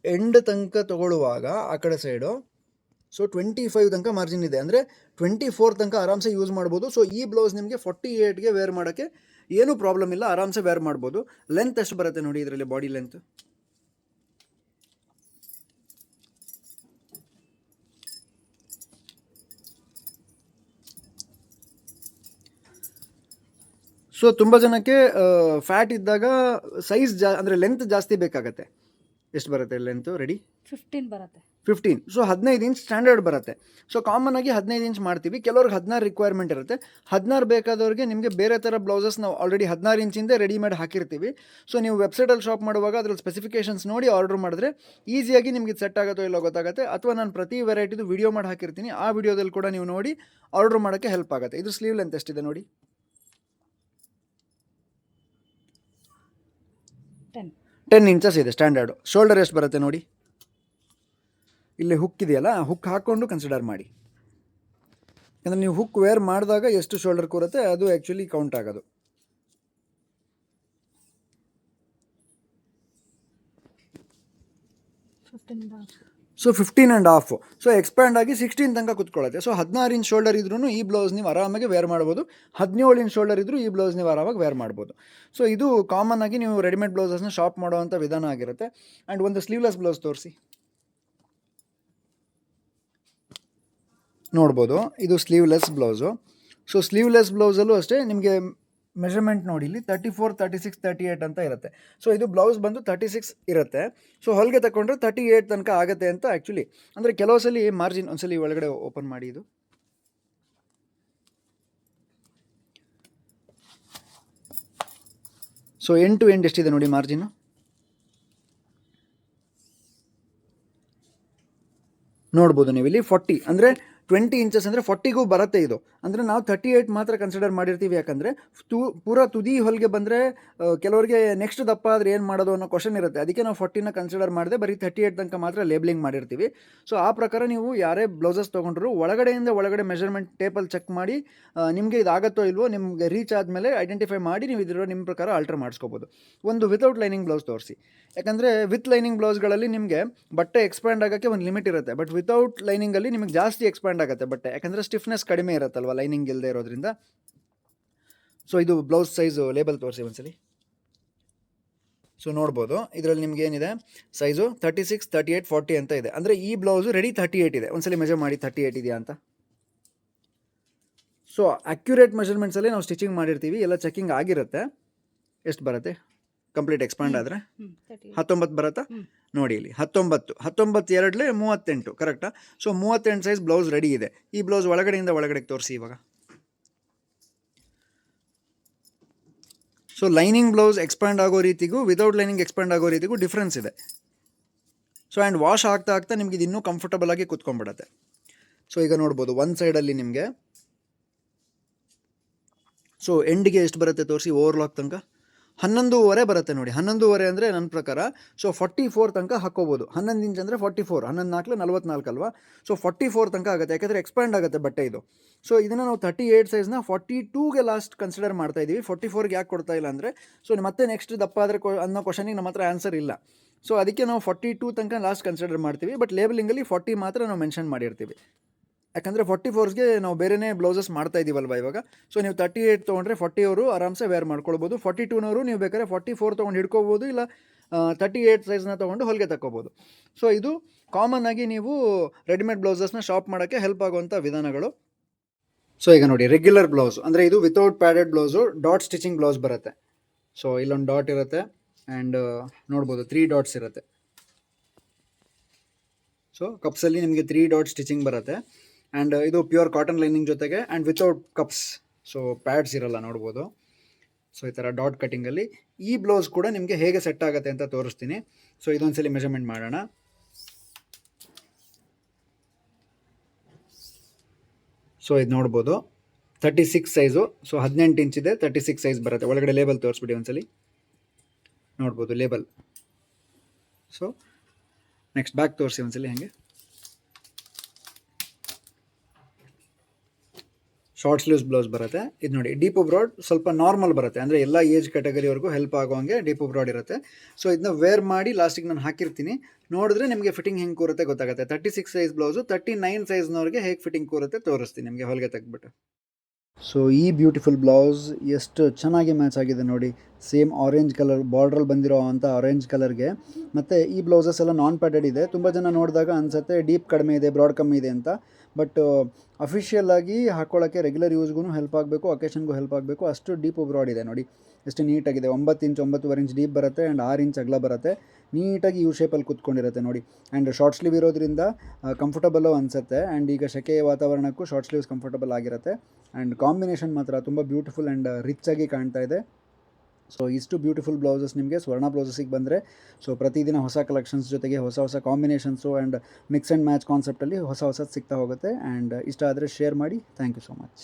ಎಂಡ್ ತನಕ ತೊಗೊಳ್ಳುವಾಗ ಆ ಕಡೆ ಸೈಡು ಸೊ 25 ತನಕ ಮಾರ್ಜಿನ್ ಇದೆ. ಅಂದರೆ 24 ತನಕ ಆರಾಮ್ಸೆ ಯೂಸ್ ಮಾಡ್ಬೋದು. ಸೊ ಈ ಬ್ಲೌಸ್ ನಿಮಗೆ 48ಗೆ ವೇರ್ ಮಾಡೋಕ್ಕೆ ಏನೂ ಪ್ರಾಬ್ಲಮ್ ಇಲ್ಲ, ಆರಾಮ್ಸೆ ವೇರ್ ಮಾಡ್ಬೋದು. ಲೆಂತ್ ಎಷ್ಟು ಬರುತ್ತೆ ನೋಡಿ ಇದರಲ್ಲಿ, ಬಾಡಿ ಲೆಂತ್ ಸೊ ತುಂಬ ಜನಕ್ಕೆ ಫ್ಯಾಟ್ ಇದ್ದಾಗ ಸೈಜ್ ಅಂದರೆ ಲೆಂತ್ ಜಾಸ್ತಿ ಬೇಕಾಗತ್ತೆ. ಎಷ್ಟು ಬರುತ್ತೆ ಲೆಂತು ರೆಡಿ? 15 ಬರುತ್ತೆ. 15. ಸೊ 15 ಇಂಚ್ ಸ್ಟ್ಯಾಂಡರ್ಡ್ ಬರುತ್ತೆ. ಸೊ ಕಾಮನ್ ಆಗಿ 15 ಇಂಚ್ ಮಾಡ್ತೀವಿ. ಕೆಲವ್ರಿಗೆ 16 ರಿಕ್ವೈರ್ಮೆಂಟ್ ಇರುತ್ತೆ. 16 ಬೇಕಾದವ್ರಿಗೆ ನಿಮಗೆ ಬೇರೆ ಥರ ಬ್ಲೌಸಸ್ ನಾವು ಆಲ್ರೆಡಿ 16 ಇಂಚಿಂದ ರೆಡಿಮೇಡ್ ಹಾಕಿರ್ತೀವಿ. ಸೊ ನೀವು ವೆಬ್ಸೈಟಲ್ಲಿ ಶಾಪ್ ಮಾಡುವಾಗ ಅದ್ರಲ್ಲಿ ಸ್ಪೆಸಿಫಿಕೇಷನ್ಸ್ ನೋಡಿ ಆರ್ಡರ್ ಮಾಡಿದ್ರೆ ಈಸಿಯಾಗಿ ನಿಮಗೆ ಸೆಟ್ ಆಗುತ್ತೋ ಇಲ್ಲೋ ಗೊತ್ತಾಗುತ್ತೆ. ಅಥವಾ ನಾನು ಪ್ರತಿ ವೆರೈಟಿದು ವಿಡಿಯೋ ಮಾಡಿ ಹಾಕಿರ್ತೀನಿ, ಆ ವಿಡಿಯೋದಲ್ಲಿ ಕೂಡ ನೀವು ನೋಡಿ ಆರ್ಡರ್ ಮಾಡೋಕ್ಕೆ ಹೆಲ್ಪ್ ಆಗುತ್ತೆ. ಇದು ಸ್ಲೀವ್ ಲೆಂತ್ ಎಷ್ಟಿದೆ ನೋಡಿ? 10 ಇಂಚಸ್ ಇದೆ ಸ್ಟ್ಯಾಂಡರ್ಡು. ಶೋಲ್ಡರ್ ಎಷ್ಟು ಬರುತ್ತೆ ನೋಡಿ? ಇಲ್ಲಿ ಹುಕ್ ಇದೆಯಲ್ಲ, ಹುಕ್ ಹಾಕ್ಕೊಂಡು ಕನ್ಸಿಡರ್ ಮಾಡಿ. ಅಂದರೆ ನೀವು ಹುಕ್ ವೇರ್ ಮಾಡಿದಾಗ ಎಷ್ಟು ಶೋಲ್ಡರ್ ಕೂರುತ್ತೆ ಅದು ಆ್ಯಕ್ಚುಲಿ ಕೌಂಟ್ ಆಗೋದು. ಸೊ 15.5. ಸೊ ಎಕ್ಸ್ಪ್ಯಾಂಡ್ ಆಗಿ 16 ತನಕ ಕುತ್ಕೊಳ್ಳುತ್ತೆ. ಸೊ 16 ಇಂಚ್ ಶೋಲ್ಡರ್ ಇದ್ರೂ ಈ ಬ್ಲೌಸ್ ನೀವು ಆರಾಮಾಗಿ ವೇರ್ ಮಾಡ್ಬೋದು. 17 ಇಂಚ್ ಶೋಲ್ಡರ್ ಇದ್ರೂ ಈ ಬ್ಲೌಸ್ ನೀವು ಆರಾಮಾಗಿ ವೇರ್ ಮಾಡ್ಬೋದು. ಸೊ ಇದು ಕಾಮನ್ ಆಗಿ ನೀವು ರೆಡಿಮೇಡ್ ಬ್ಲೌಸಸ್ನ ಶಾಪ್ ಮಾಡೋವಂಥ ವಿಧಾನ ಆಗಿರುತ್ತೆ. ಆ್ಯಂಡ್ ಒಂದು ಸ್ಲೀವ್ಲೆಸ್ ಬ್ಲೌಸ್ ತೋರಿಸಿ. ನೋಡ್ಬೋದು ಇದು ಸ್ಲೀವ್ಲೆಸ್ ಬ್ಲೌಸು. ಸೊ ಸ್ಲೀವ್ಲೆಸ್ ಬ್ಲೌಸಲ್ಲೂ ಅಷ್ಟೇ ನಿಮಗೆ ಮೆಷರ್ಮೆಂಟ್ ನೋಡಿ, ಇಲ್ಲಿ 34, 36, 38 ಅಂತ ಇರುತ್ತೆ. ಸೊ ಇದು ಬ್ಲೌಸ್ ಬಂದು 36 ಇರುತ್ತೆ. ಸೊ ಹೊಲಿಗೆ ತಗೊಂಡ್ರೆ 38 ತನಕ ಆಗುತ್ತೆ ಅಂತ ಆ್ಯಕ್ಚುಲಿ. ಅಂದರೆ ಕೆಲವು ಸಲ ಮಾರ್ಜಿನ್ ಒಂದ್ಸಲಿ ಒಳಗಡೆ ಓಪನ್ ಮಾಡಿ ಇದು. ಸೊ ಎಂಡ್ ಟು ಎಂಡ್ ಎಷ್ಟಿದೆ ನೋಡಿ ಮಾರ್ಜಿನು? ನೋಡ್ಬೋದು ನೀವು ಇಲ್ಲಿ 40 ಅಂದರೆ 20 ಇಂಚಸ್ ಅಂದರೆ 40ಗೂ ಬರುತ್ತೆ ಇದು. ಅಂದರೆ ನಾವು 38 ಮಾತ್ರ ಕನ್ಸಿಡರ್ ಮಾಡಿರ್ತೀವಿ. ಯಾಕಂದರೆ ಪೂರಾ ತುದಿ ಹೊಲಿಗೆ ಬಂದರೆ ಕೆಲವರಿಗೆ ನೆಕ್ಸ್ಟ್ ದಪ್ಪ ಆದರೆ ಏನು ಮಾಡೋದು ಅನ್ನೋ ಕ್ವಶನ್ ಇರುತ್ತೆ. ಅದಕ್ಕೆ ನಾವು 40ನ ಕನ್ಸಿಡರ್ ಮಾಡಿದೆ, ಬರೀ 38 ತನಕ ಮಾತ್ರ ಲೇಬ್ಲಿಂಗ್ ಮಾಡಿರ್ತೀವಿ. ಸೊ ಆ ಪ್ರಕಾರ ನೀವು ಯಾರೇ ಬ್ಲೌಸಸ್ ತೊಗೊಂಡ್ರು ಒಳಗಡೆ ಮೆಷರ್ಮೆಂಟ್ ಟೇಪಲ್ಲಿ ಚೆಕ್ ಮಾಡಿ ನಿಮಗೆ ಇದಾಗತ್ತೋ ಇಲ್ವೋ ನಿಮಗೆ ರೀಚ್ ಆದಮೇಲೆ ಐಡೆಂಟಿಫೈ ಮಾಡಿ ನೀವು ಇದರ ನಿಮ್ಮ ಪ್ರಕಾರ ಆಲ್ಟರ್ ಮಾಡಿಸ್ಕೋಬೋದು. ಒಂದು ವಿತೌಟ್ ಲೈನಿಂಗ್ ಬ್ಲೌಸ್ ತೋರಿಸಿ. ಯಾಕಂದರೆ ವಿತ್ ಲೈನಿಂಗ್ ಬ್ಲೌಸ್ಗಳಲ್ಲಿ ನಿಮಗೆ ಬಟ್ಟೆ ಎಕ್ಸ್ಪ್ಯಾಂಡ್ ಆಗೋಕ್ಕೆ ಒಂದು ಲಿಮಿಟ್ ಇರುತ್ತೆ. ಬಟ್ ವಿತೌಟ್ ಲೈನಿಂಗಲ್ಲಿ ನಿಮಗೆ ಜಾಸ್ತಿ ಎಕ್ಸ್ಪ್ಯಾಂಡ್ ಆಗುತ್ತೆ ಬಟ್ಟೆ, ಯಾಕಂದರೆ ಸ್ಟಿಫ್ನೆಸ್ ಕಡಿಮೆ ಇರುತ್ತಲ್ವ ಲೈನಿಂಗ್ ಇಲ್ಲದೆ ಇರೋದ್ರಿಂದ. ಸೊ ಇದು ಬ್ಲೌಸ್ ಸೈಜು ಲೇಬಲ್ ತೋರಿಸಿ ಒಂದ್ಸಲಿ. ಸೊ ನೋಡ್ಬೋದು ಇದರಲ್ಲಿ ನಿಮ್ಗೆ ಏನಿದೆ ಸೈಜು 36, 38, 40 ಅಂತ ಇದೆ. ಅಂದರೆ ಈ ಬ್ಲೌಸು ರೆಡಿ 38 ಇದೆ. ಒಂದ್ಸಲಿ ಮೆಜರ್ ಮಾಡಿ 38 ಇದೆಯಾ ಅಂತ. ಸೊ ಅಕ್ಯುರೇಟ್ ಮೆಷರ್ಮೆಂಟ್ಸಲ್ಲಿ ನಾವು ಸ್ಟಿಚಿಂಗ್ ಮಾಡಿರ್ತೀವಿ, ಎಲ್ಲ ಚೆಕಿಂಗ್ ಆಗಿರುತ್ತೆ. ಎಷ್ಟು ಬರುತ್ತೆ ಕಂಪ್ಲೀಟ್ ಎಕ್ಸ್ಪಾಂಡ್ ಆದರೆ? 19 ಬರುತ್ತಾ? ನೋಡಿ ಇಲ್ಲಿ 19 ಎರಡಲೇ 38, ಕರೆಕ್ಟಾ? ಸೊ 38 ಸೈಜ್ ಬ್ಲೌಸ್ ರೆಡಿ ಇದೆ. ಈ ಬ್ಲೌಸ್ ಒಳಗಡೆಯಿಂದ ಒಳಗಡೆಗೆ ತೋರಿಸಿ ಇವಾಗ. ಸೊ ಲೈನಿಂಗ್ ಬ್ಲೌಸ್ ಎಕ್ಸ್ಪ್ಯಾಂಡ್ ಆಗೋ ರೀತಿಗೂ ವಿತೌಟ್ ಲೈನಿಂಗ್ ಎಕ್ಸ್ಪ್ಯಾಂಡ್ ಆಗೋ ರೀತಿಗೂ ಡಿಫ್ರೆನ್ಸ್ ಇದೆ. ಸೊ ಆ್ಯಂಡ್ ವಾಶ್ ಆಗ್ತಾ ಆಗ್ತಾ ನಿಮ್ಗೆ ಇದು ಇನ್ನೂ ಕಂಫರ್ಟಬಲ್ ಆಗಿ ಕೂತ್ಕೊಂಡ್ಬಿಡುತ್ತೆ. ಸೊ ಈಗ ನೋಡ್ಬೋದು ಒಂದು ಸೈಡಲ್ಲಿ ನಿಮಗೆ, ಸೊ ಎಂಡಿಗೆ ಎಷ್ಟು ಬರುತ್ತೆ ತೋರಿಸಿ, ಓವರ್ಲಾಕ್ ತನಕ 11.5 ಬರುತ್ತೆ ನೋಡಿ. 11.5 ಅಂದರೆ ನನ್ನ ಪ್ರಕಾರ ಸೊ 44 ತನಕ ಹಾಕೋಬೋದು. 11 ಇಂಚ್ ಅಂದರೆ 44, 11 4 44 ಅಲ್ವಾ? ಸೊ 44 ತನಕ ಆಗುತ್ತೆ, ಯಾಕೆಂದರೆ ಎಕ್ಸ್ಪ್ಯಾಂಡ್ ಆಗುತ್ತೆ ಬಟ್ಟೆ ಇದು. ಸೊ ಇದನ್ನು ನಾವು 38 ಸೈಜ್ನ 42ಗೆ ಲಾಸ್ಟ್ ಕನ್ಸಿಡರ್ ಮಾಡ್ತಾ ಇದ್ದೀವಿ. 44ಗೆ ಯಾಕೆ ಕೊಡ್ತಾ ಇಲ್ಲ ಅಂದರೆ, ಸೊ ಮತ್ತೆ ನೆಕ್ಸ್ಟ್ ದಪ್ಪ ಆದರೆ ಅನ್ನೋ ಕ್ವಶನಿಗೆ ನಮ್ಮ ಹತ್ರ ಆನ್ಸರ್ ಇಲ್ಲ. ಸೊ ಅದಕ್ಕೆ ನಾವು 42 ತನಕ ಲಾಸ್ಟ್ ಕನ್ಸಿಡರ್ ಮಾಡ್ತೀವಿ. ಬಟ್ ಲೇಬಲಿಂಗಲ್ಲಿ 40 ಮಾತ್ರ ನಾವು ಮೆನ್ಷನ್ ಮಾಡಿರ್ತೀವಿ, ಯಾಕಂದರೆ 44ಗೆ ನಾವು ಬೇರೆಯೇ ಬ್ಲೌಸಸ್ ಮಾಡ್ತಾ ಇದ್ದೀವಲ್ವ ಇವಾಗ. ಸೊ ನೀವು 38 ತೊಗೊಂಡ್ರೆ 40 ಅವರು ಆರಾಮ್ಸೆ ವೇರ್ ಮಾಡ್ಕೊಳ್ಬೋದು. 42ನವರು ನೀವು ಬೇಕಾದ್ರೆ 44 ತೊಗೊಂಡು ಹಿಡ್ಕೋಬೋದು, ಇಲ್ಲ 38 ಸೈಜ್ನ ತೊಗೊಂಡು ಹೊಲಿಗೆ ತಗೋಬೋದು. ಸೊ ಇದು ಕಾಮನ್ ಆಗಿ ನೀವು ರೆಡಿಮೇಡ್ ಬ್ಲೌಸಸ್ನ ಶಾಪ್ ಮಾಡೋಕ್ಕೆ ಹೆಲ್ಪ್ ಆಗುವಂಥ ವಿಧಾನಗಳು. ಸೊ ಈಗ ನೋಡಿ ರೆಗ್ಯುಲರ್ ಬ್ಲೌಸ್ ಅಂದರೆ ಇದು without padded blouse, dot stitching blouse ಬರುತ್ತೆ. ಸೊ ಇಲ್ಲೊಂದು ಡಾಟ್ ಇರುತ್ತೆ ಆ್ಯಂಡ್ ನೋಡ್ಬೋದು 3 ಡಾಟ್ಸ್ ಇರುತ್ತೆ. ಸೊ ಕಪ್ಸಲ್ಲಿ ನಿಮಗೆ 3 ಡಾಟ್ ಸ್ಟಿಚಿಂಗ್ ಬರುತ್ತೆ. ಆ್ಯಂಡ್ ಇದು ಪ್ಯೂರ್ ಕಾಟನ್ ಲೈನಿಂಗ್ ಜೊತೆಗೆ and without cups, so pads ಇರಲ್ಲ ನೋಡ್ಬೋದು. ಸೊ ಈ ಥರ ಡಾಟ್ ಕಟ್ಟಿಂಗಲ್ಲಿ ಈ ಬ್ಲೌಸ್ ಕೂಡ ನಿಮಗೆ ಹೇಗೆ ಸೆಟ್ ಆಗುತ್ತೆ ಅಂತ ತೋರಿಸ್ತೀನಿ. ಸೊ ಇದೊಂದ್ಸಲಿ ಮೆಜರ್ಮೆಂಟ್ ಮಾಡೋಣ. ಸೊ ಇದು ನೋಡ್ಬೋದು 36 ಸೈಜು, ಸೊ 18 ಇಂಚಿದೆ, 36 ಸೈಜ್ ಬರುತ್ತೆ. ಒಳಗಡೆ ಲೇಬಲ್ ತೋರಿಸ್ಬಿಡಿ ಒಂದ್ಸಲಿ, ನೋಡ್ಬೋದು ಲೇಬಲ್. ಸೊ ನೆಕ್ಸ್ಟ್ ಬ್ಯಾಕ್ ತೋರಿಸಿ ಒಂದ್ಸಲಿ ಹಾಗೆ. ಶಾರ್ಟ್ ಸ್ಲೀವ್ಸ್ ಬ್ಲೌಸ್ ಬರುತ್ತೆ. ಇದು ನೋಡಿ ಡೀಪ್ ಬ್ರಾಡ್, ಸ್ವಲ್ಪ ನಾರ್ಮಲ್ ಬರುತ್ತೆ, ಅಂದರೆ ಎಲ್ಲ ಏಜ್ ಕ್ಯಾಟಗರಿವರೆಗೂ ಹೆಲ್ಪ್ ಆಗೋಂಗೆ ಡೀಪ್ ಬ್ರಾಡ್ ಇರುತ್ತೆ. ಸೊ ಇದನ್ನ ವೇರ್ ಮಾಡಿ ಲಾಸ್ಟಿಗೆ ನಾನು ಹಾಕಿರ್ತೀನಿ, ನೋಡಿದ್ರೆ ನಿಮಗೆ ಫಿಟ್ಟಿಂಗ್ ಹೆಂಗೆ ಕೂರುತ್ತೆ ಗೊತ್ತಾಗುತ್ತೆ. 36 ಸೈಜ್ ಬ್ಲೌಸು 39 ಸೈಜ್ನವ್ರಿಗೆ ಹೇಗೆ ಫಿಟ್ಟಿಂಗ್ ಕೂರುತ್ತೆ ತೋರಿಸ್ತೀನಿ ನಿಮಗೆ ಹೊಲಿಗೆ ತೆಗೆದ್ಬಿಟ್ಟು. ಸೊ ಈ ಬ್ಯೂಟಿಫುಲ್ ಬ್ಲೌಸ್ ಎಷ್ಟು ಚೆನ್ನಾಗಿ ಮ್ಯಾಚ್ ಆಗಿದೆ ನೋಡಿ. ಸೇಮ್ ಆರೆಂಜ್ ಕಲರ್ ಬಾರ್ಡ್ರಲ್ಲಿ ಬಂದಿರೋ ಅಂಥ ಆರೆಂಜ್ ಕಲರ್ಗೆ. ಮತ್ತು ಈ ಬ್ಲೌಸಸ್ ಎಲ್ಲ ನಾನ್ ಪ್ಯಾಡೆಡ್ ಇದೆ. ತುಂಬ ಜನ ನೋಡಿದಾಗ ಅನಿಸುತ್ತೆ ಡೀಪ್ ಕಡಿಮೆ ಇದೆ, ಬ್ರಾಡ್ ಕಮ್ಮಿ ಇದೆ ಅಂತ. ಬಟ್ ಅಫಿಷಿಯಲ್ ಆಗಿ ಹಾಕ್ಕೊಳ್ಳೋಕ್ಕೆ ರೆಗ್ಯುಲರ್ ಯೂಸ್ಗೂ ಹೆಲ್ಪ್ ಆಗಬೇಕು, ಅಕೇಶನ್ಗೂ ಹೆಲ್ಪ್ ಆಗಬೇಕು, ಅಷ್ಟು ಡೀಪ್ ಬ್ರಾಡ್ ಇದೆ ನೋಡಿ. ಎಷ್ಟು ನೀಟಾಗಿದೆ. 9 ಇಂಚ್ 9.5 ಇಂಚ್ ಡೀಪ್ ಬರುತ್ತೆ ಆ್ಯಂಡ್ 6 ಇಂಚ್ ಅಗಲ ಬರುತ್ತೆ. ನೀಟಾಗಿ ಯು ಶೇಪಲ್ಲಿ ಕೂತ್ಕೊಂಡಿರುತ್ತೆ ನೋಡಿ. ಆ್ಯಂಡ್ ಶಾರ್ಟ್ ಸ್ಲೀವ್ ಇರೋದ್ರಿಂದ ಕಂಫರ್ಟಬಲ್ಲು ಅನಿಸುತ್ತೆ. ಆ್ಯಂಡ್ ಈಗ ಸೆಕೆಯ ವಾತಾವರಣಕ್ಕೂ ಶಾರ್ಟ್ ಸ್ಲೀವ್ಸ್ ಕಂಫರ್ಟಬಲ್ ಆಗಿರುತ್ತೆ. ಆ್ಯಂಡ್ ಕಾಂಬಿನೇಷನ್ ಮಾತ್ರ ತುಂಬ ಬ್ಯೂಟಿಫುಲ್ ಆ್ಯಂಡ್ ರಿಚ್ ಆಗಿ ಕಾಣ್ತಾ ಇದೆ. ಸೊ ಇಷ್ಟು ಬ್ಯೂಟಿಫುಲ್ ಬ್ಲೌಸಸ್ ನಿಮಗೆ ಸ್ವರ್ಣ ಬ್ಲೌಸಸ್ಸಿಗೆ ಬಂದರೆ, ಸೊ ಪ್ರತಿದಿನ ಹೊಸ ಕಲೆಕ್ಷನ್ಸ್ ಜೊತೆಗೆ ಹೊಸ ಹೊಸ combinations and mix and match ಕಾನ್ಸೆಪ್ಟಲ್ಲಿ ಹೊಸ ಹೊಸದು ಸಿಗ್ತಾ ಹೋಗುತ್ತೆ. ಆ್ಯಂಡ್ ಇಷ್ಟ ಆದರೆ ಶೇರ್ ಮಾಡಿ. Thank you so much.